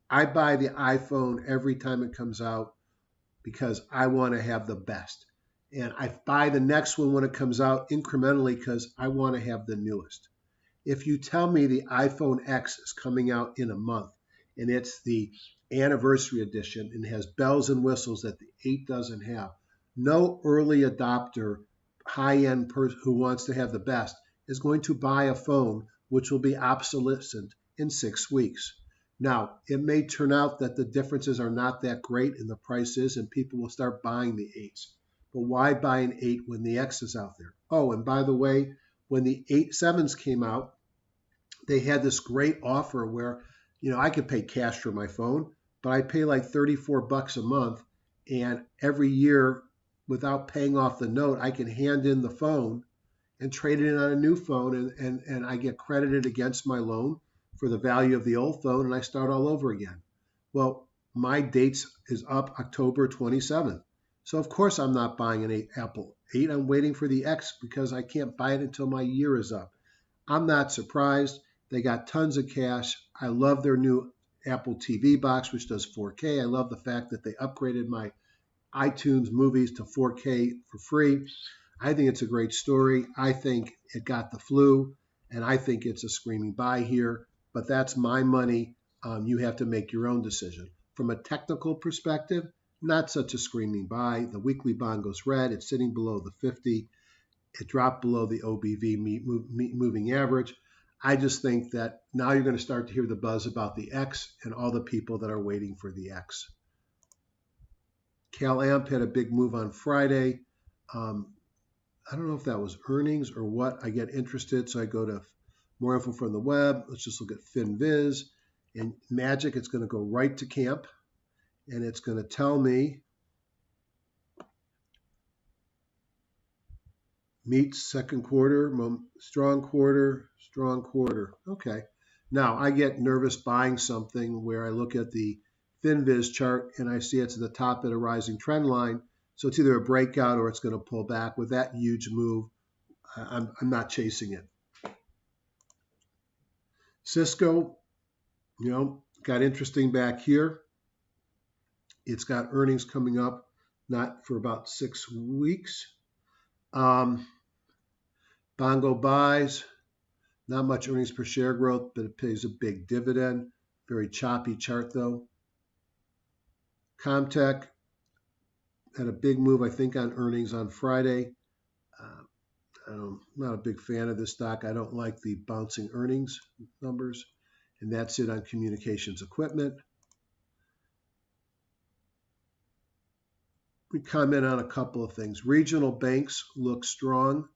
I buy the iPhone every time it comes out because I want to have the best. And I buy the next one when it comes out incrementally because I want to have the newest. If you tell me the iPhone X is coming out in a month and it's the anniversary edition and has bells and whistles that the 8 doesn't have, no early adopter, high-end person who wants to have the best is going to buy a phone which will be obsolescent in 6 weeks. Now, it may turn out that the differences are not that great in the prices and people will start buying the 8s. But why buy an 8 when the X is out there? Oh, and by the way, when the 7s came out, they had this great offer where, I could pay cash for my phone, but I pay like $34 a month, and every year, without paying off the note, I can hand in the phone and trade it in on a new phone, and I get credited against my loan for the value of the old phone, and I start all over again. Well, my date is up October 27th. So of course I'm not buying an Apple 8. I'm waiting for the X because I can't buy it until my year is up. I'm not surprised. They got tons of cash. I love their new Apple TV box, which does 4K. I love the fact that they upgraded my iTunes movies to 4K for free. I think it's a great story. I think it got the flu, and I think it's a screaming buy here. But that's my money. You have to make your own decision. From a technical perspective, not such a screaming buy. The weekly bond goes red. It's sitting below the 50. It dropped below the OBV moving average. I just think that now you're going to start to hear the buzz about the X and all the people that are waiting for the X. CalAmp had a big move on Friday. I don't know if that was earnings or what. I get interested, so I go to more info from the web. Let's just look at FinViz. And Magic, it's going to go right to camp, and it's going to tell me meets second quarter, strong quarter, strong quarter. Okay. Now, I get nervous buying something where I look at the FinViz chart and I see it's at the top of a rising trend line. So it's either a breakout or it's going to pull back. With that huge move, I'm not chasing it. Cisco, got interesting back here. It's got earnings coming up, not for about 6 weeks. Bongo buys, not much earnings per share growth, but it pays a big dividend. Very choppy chart though. Comtech had a big move, I think, on earnings on Friday. I'm not a big fan of this stock. I don't like the bouncing earnings numbers. And that's it on communications equipment. We comment on a couple of things. Regional banks look strong.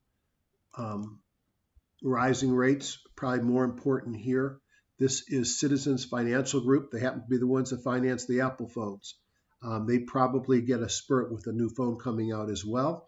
Rising rates, probably more important here. This is Citizens Financial Group. They happen to be the ones that finance the Apple phones. They probably get a spurt with a new phone coming out as well.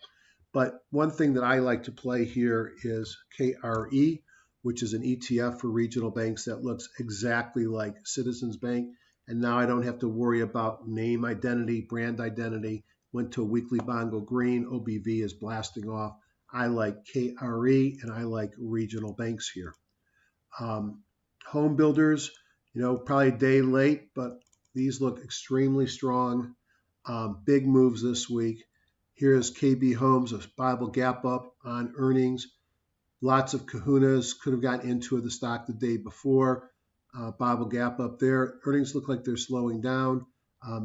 But one thing that I like to play here is KRE, which is an ETF for regional banks that looks exactly like Citizens Bank. And now I don't have to worry about name identity, brand identity. Went to a weekly bond, go green, OBV is blasting off. I like KRE and I like regional banks here. Home builders, probably a day late, but these look extremely strong. Big moves this week. Here's KB Homes, a Bible gap up on earnings. Lots of kahunas, could have gotten into the stock the day before. Bible gap up there. Earnings look like they're slowing down.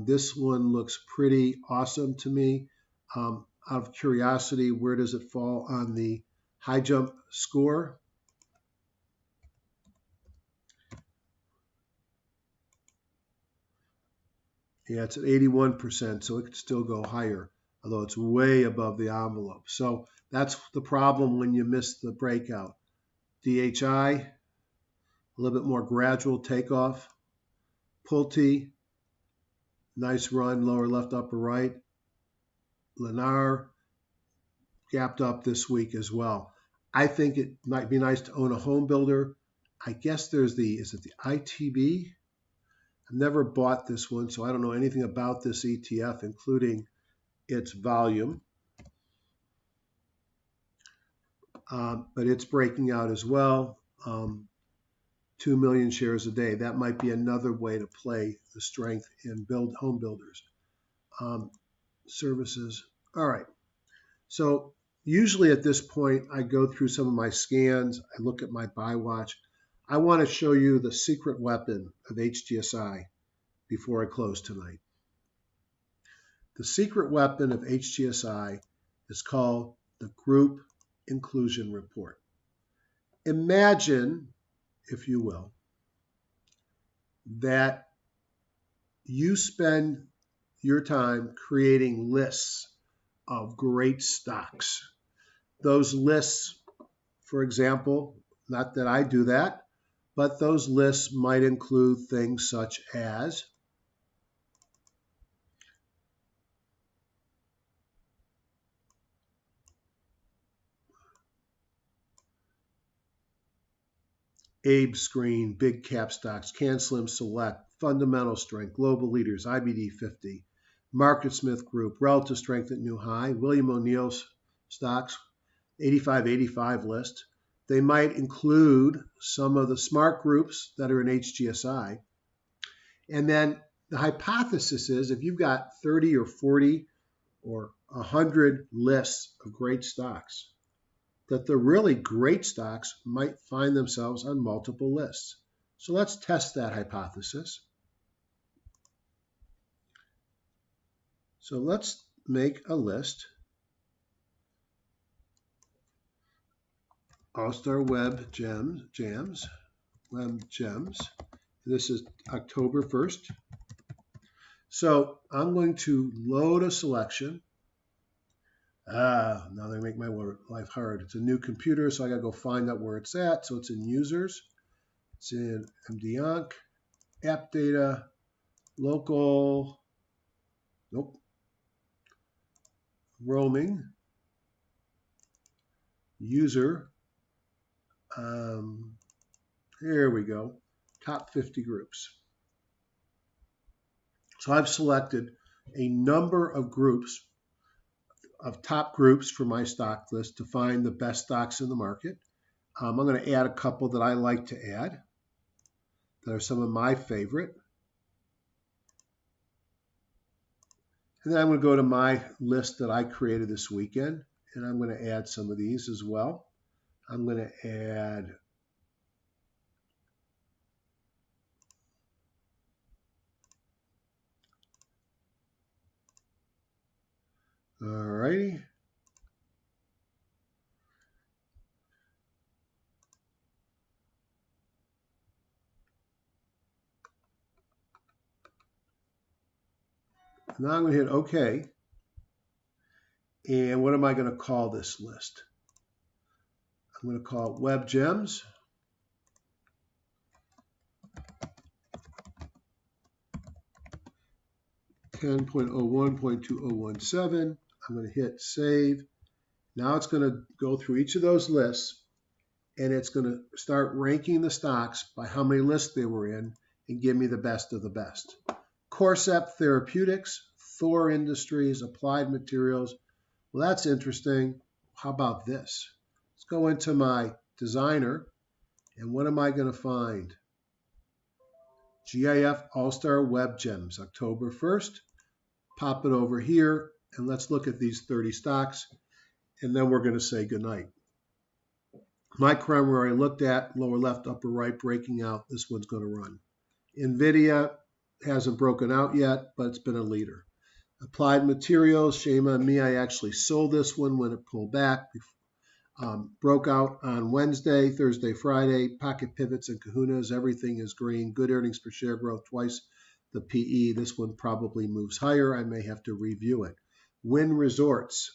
This one looks pretty awesome to me. Out of curiosity, where does it fall on the high jump score? Yeah, it's at 81%, so it could still go higher, although it's way above the envelope. So that's the problem when you miss the breakout. DHI, a little bit more gradual takeoff. Pulte, nice run, lower left, upper right. Lennar, gapped up this week as well. I think it might be nice to own a home builder. I guess is it the ITB? I've never bought this one, so I don't know anything about this ETF, including its volume. But it's breaking out as well. 2 million shares a day. That might be another way to play the strength in home builders. Services. All right. So usually at this point, I go through some of my scans. I look at my buy watch. I want to show you the secret weapon of HGSI before I close tonight. The secret weapon of HGSI is called the Group Inclusion Report. Imagine, if you will, that you spend your time creating lists of great stocks. Those lists, for example, not that I do that, but those lists might include things such as Abe Screen, big cap stocks, CanSlim Select, Fundamental Strength, Global Leaders, IBD 50, Market Smith Group, Relative Strength at New High, William O'Neill's stocks, 85 list. They might include some of the smart groups that are in HGSI. And then the hypothesis is if you've got 30 or 40 or 100 lists of great stocks, that the really great stocks might find themselves on multiple lists. So let's test that hypothesis. So let's make a list. All-Star Web Gems. This is October 1st. So I'm going to load a selection. Now they make my life hard. It's a new computer, so I got to go find out where it's at. So it's in Users. It's in MDOnc, App Data, Local, nope, Roaming, User. Here we go. Top 50 groups. So I've selected a number of groups, of top groups for my stock list to find the best stocks in the market. I'm going to add a couple that I like to add that are some of my favorite. And then I'm going to go to my list that I created this weekend, and I'm going to add some of these as well. I'm going to add all righty. Now I'm going to hit OK. And what am I going to call this list? I'm going to call it Web Gems. .01.2017. I'm going to hit Save. Now it's going to go through each of those lists and it's going to start ranking the stocks by how many lists they were in and give me the best of the best. Corcept Therapeutics, Thor Industries, Applied Materials. Well, that's interesting. How about this? Let's go into my designer, and what am I going to find? GIF All-Star Web Gems, October 1st. Pop it over here, and let's look at these 30 stocks, and then we're going to say goodnight. Micron, where I looked at, lower left, upper right, breaking out. This one's going to run. NVIDIA hasn't broken out yet, but it's been a leader. Applied Materials, shame on me, I actually sold this one when it pulled back. Broke out on Wednesday, Thursday, Friday. Pocket pivots and kahunas, everything is green. Good earnings per share growth, twice the PE. This one probably moves higher. I may have to review it. Wynn Resorts.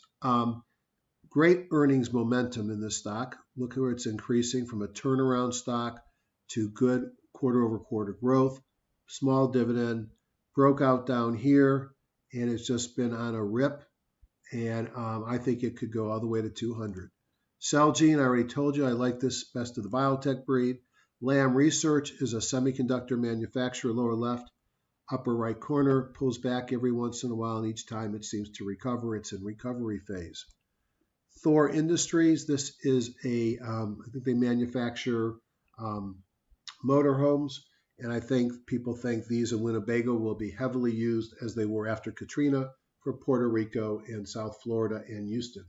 Great earnings momentum in this stock. Look where it's increasing from a turnaround stock to good quarter-over-quarter growth. Small dividend. Broke out down here, and it's just been on a rip. And I think it could go all the way to 200. Celgene, I already told you I like this best of the biotech breed. Lam Research is a semiconductor manufacturer, lower left, upper right corner, pulls back every once in a while, and each time it seems to recover. It's in recovery phase. Thor Industries, this is I think they manufacture motorhomes, and I think people think these in Winnebago will be heavily used as they were after Katrina for Puerto Rico and South Florida and Houston.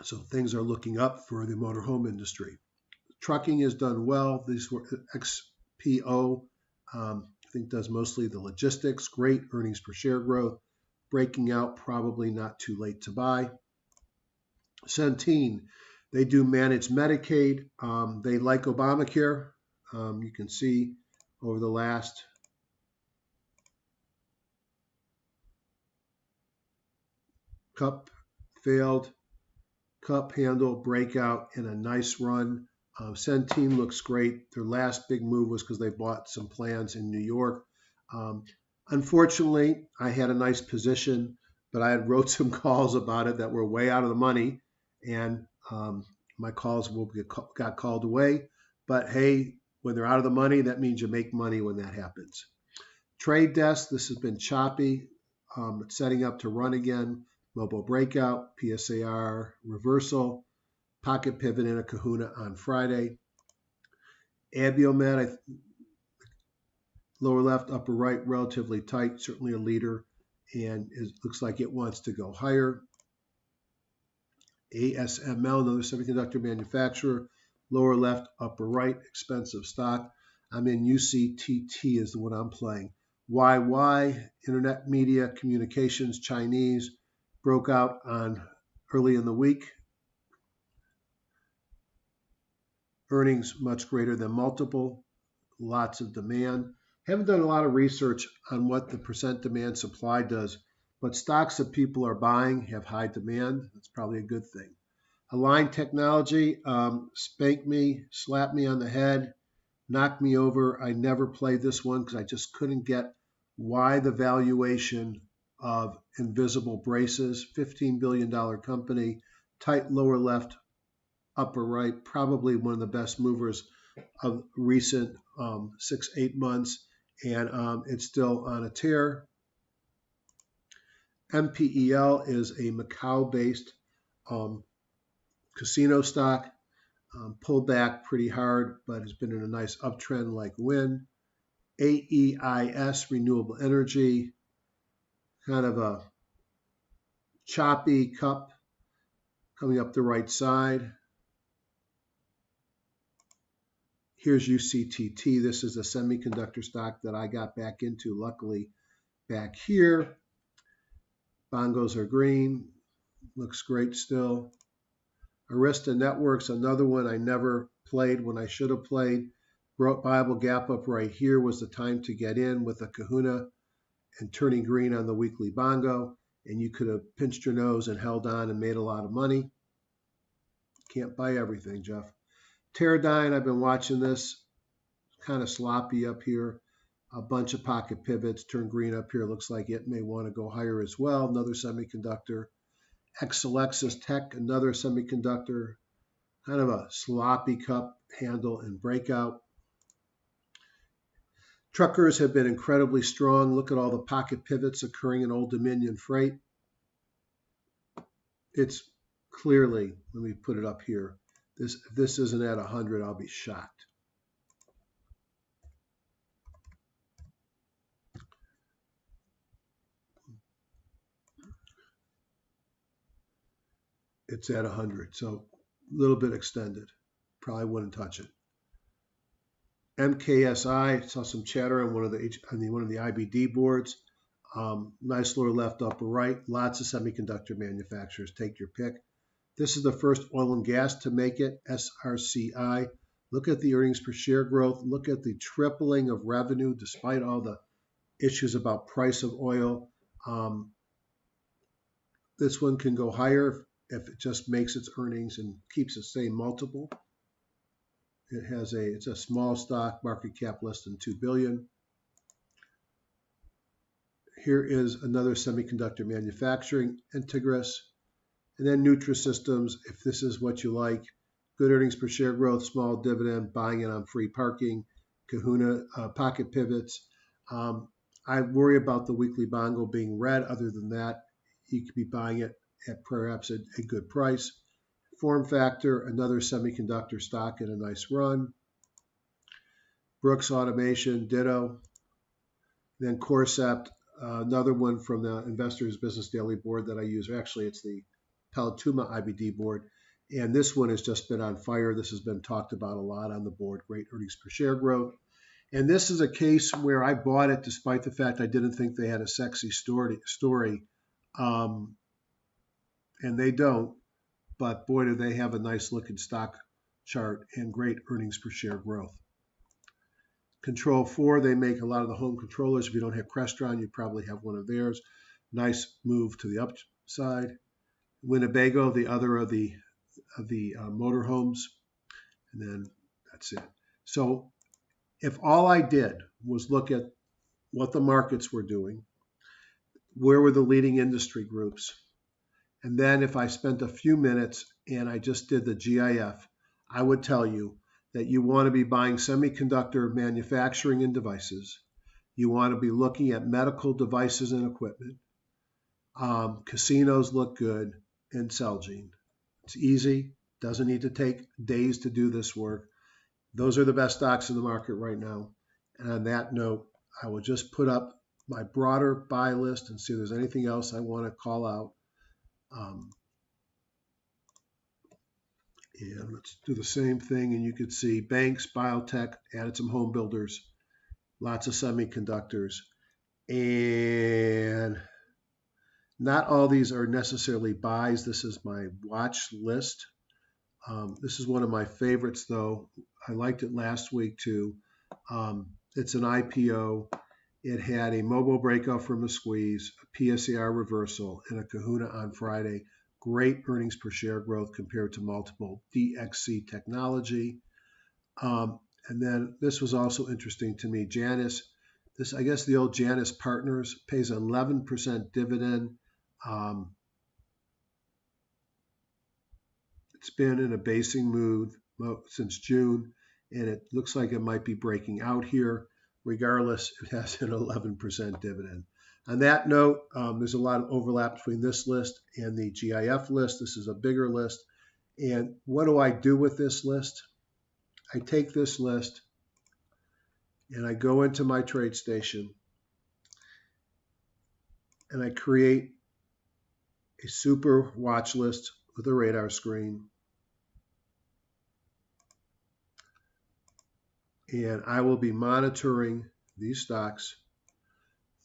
So things are looking up for the motorhome industry. Trucking has done well. These were XPO, I think does mostly the logistics. Great earnings per share growth. Breaking out, probably not too late to buy. Centene, they do manage Medicaid. They like Obamacare. You can see over the last cup failed, cup handle, breakout, and a nice run. Centene looks great. Their last big move was because they bought some plans in New York. Unfortunately, I had a nice position, but I had wrote some calls about it that were way out of the money, and my calls got called away. But hey, when they're out of the money, that means you make money when that happens. Trade Desk, this has been choppy. It's setting up to run again. Mobile breakout, PSAR reversal, pocket pivot in a kahuna on Friday. Abiomed, lower left, upper right, relatively tight, certainly a leader, and it looks like it wants to go higher. ASML, another semiconductor manufacturer, lower left, upper right, expensive stock. I'm in UCTT is the one I'm playing. YY, Internet Media Communications, Chinese, broke out on early in the week. Earnings much greater than multiple, lots of demand. Haven't done a lot of research on what the percent demand supply does, but stocks that people are buying have high demand. That's probably a good thing. Align Technology, spanked me, slapped me on the head, knocked me over. I never played this one because I just couldn't get why the valuation of invisible braces, $15 billion company, tight lower left, upper right, probably one of the best movers of recent 6-8 months, and it's still on a tear. MPEL is a Macau-based casino stock, pulled back pretty hard, but has been in a nice uptrend like Wynn. AEIS, Renewable Energy, kind of a choppy cup coming up the right side. Here's UCTT. This is a semiconductor stock that I got back into, luckily, back here. Bongos are green. Looks great still. Arista Networks, another one I never played when I should have played. Bible gap up right here was the time to get in with a kahuna and turning green on the weekly bongo. And you could have pinched your nose and held on and made a lot of money. Can't buy everything, Jeff. Teradyne, I've been watching this. Kind of sloppy up here. A bunch of pocket pivots. Turn green up here. Looks like it may want to go higher as well. Another semiconductor. Exelexis Tech, another semiconductor, kind of a sloppy cup handle and breakout. Truckers have been incredibly strong. Look at all the pocket pivots occurring in Old Dominion Freight. It's clearly, let me put it up here. If this isn't at 100, I'll be shocked. It's at 100, so a little bit extended. Probably wouldn't touch it. MKSI, saw some chatter on one of the IBD boards. Nice lower left, upper right. Lots of semiconductor manufacturers. Take your pick. This is the first oil and gas to make it, SRCI. Look at the earnings per share growth. Look at the tripling of revenue despite all the issues about price of oil. This one can go higher if it just makes its earnings and keeps the same multiple. It's a small stock, market cap less than $2 billion. Here is another semiconductor manufacturing, Integris. And then Nutrisystems, if this is what you like. Good earnings per share growth, small dividend, buying it on free parking, Kahuna, pocket pivots. I worry about the weekly bongo being red. Other than that, you could be buying it at perhaps a good price. Form Factor, another semiconductor stock in a nice run. Brooks Automation, ditto. Then Corcept, another one from the Investors Business Daily board that I use. Actually, it's the Palatuma IBD board. And this one has just been on fire. This has been talked about a lot on the board. Great earnings per share growth. And this is a case where I bought it despite the fact I didn't think they had a sexy story. And they don't. But boy, do they have a nice looking stock chart and great earnings per share growth. Control 4, they make a lot of the home controllers. If you don't have Crestron, you probably have one of theirs. Nice move to the upside. Winnebago, the other of the motorhomes. And then that's it. So if all I did was look at what the markets were doing, where were the leading industry groups, and then if I spent a few minutes and I just did the GIF, I would tell you that you want to be buying semiconductor manufacturing and devices. You want to be looking at medical devices and equipment. Casinos look good, and Celgene. It's easy. Doesn't need to take days to do this work. Those are the best stocks in the market right now. And on that note, I will just put up my broader buy list and see if there's anything else I want to call out. And let's do the same thing. And you could see banks, biotech, added some home builders, lots of semiconductors. And not all these are necessarily buys. This is my watch list. This is one of my favorites, though. I liked it last week, too. It's an IPO. It had a mobile breakout from a squeeze, a PSAR reversal, and a kahuna on Friday. Great earnings per share growth compared to multiple DXC technology. And then this was also interesting to me. Janus, I guess the old Janus Partners pays 11% dividend. It's been in a basing mood since June, and it looks like it might be breaking out here. Regardless, it has an 11% dividend. On that note, there's a lot of overlap between this list and the GIF list. This is a bigger list. And what do I do with this list? I take this list and I go into my trade station and I create a super watch list with a radar screen. And I will be monitoring these stocks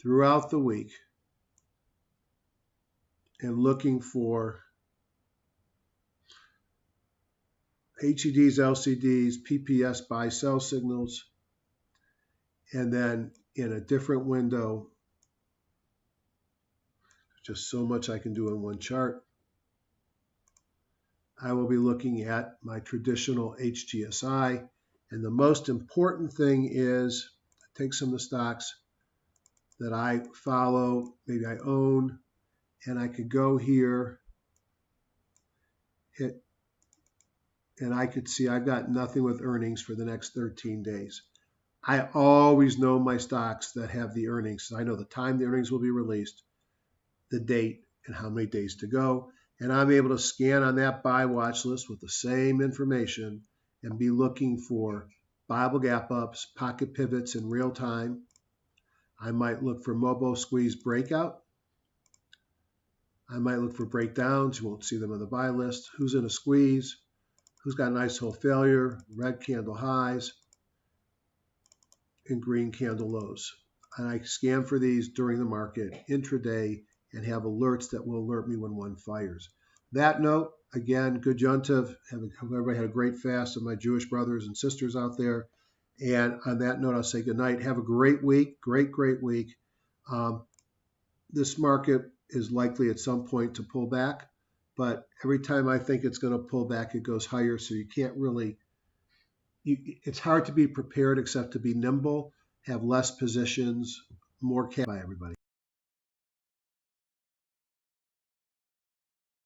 throughout the week and looking for HEDs, LCDs, PPS buy sell signals, and then in a different window, just so much I can do in one chart, I will be looking at my traditional HGSI. And the most important thing is take some of the stocks that I follow, maybe I own, and I could go here and I could see I've got nothing with earnings for the next 13 days. I always know my stocks that have the earnings. So I know the time the earnings will be released, the date, and how many days to go. And I'm able to scan on that buy watch list with the same information and be looking for Bible gap ups, pocket pivots in real time. I might look for Mobo squeeze breakout. I might look for breakdowns. You won't see them on the buy list. Who's in a squeeze? Who's got an ISO failure? Red candle highs and green candle lows. And I scan for these during the market, intraday, and have alerts that will alert me when one fires. That note, again, good Yontiv. Everybody had a great fast of my Jewish brothers and sisters out there. And on that note, I'll say good night. Have a great week. Great week. This market is likely at some point to pull back, but every time I think it's going to pull back, it goes higher. So you can't really, it's hard to be prepared except to be nimble, have less positions, more cash. Bye, everybody.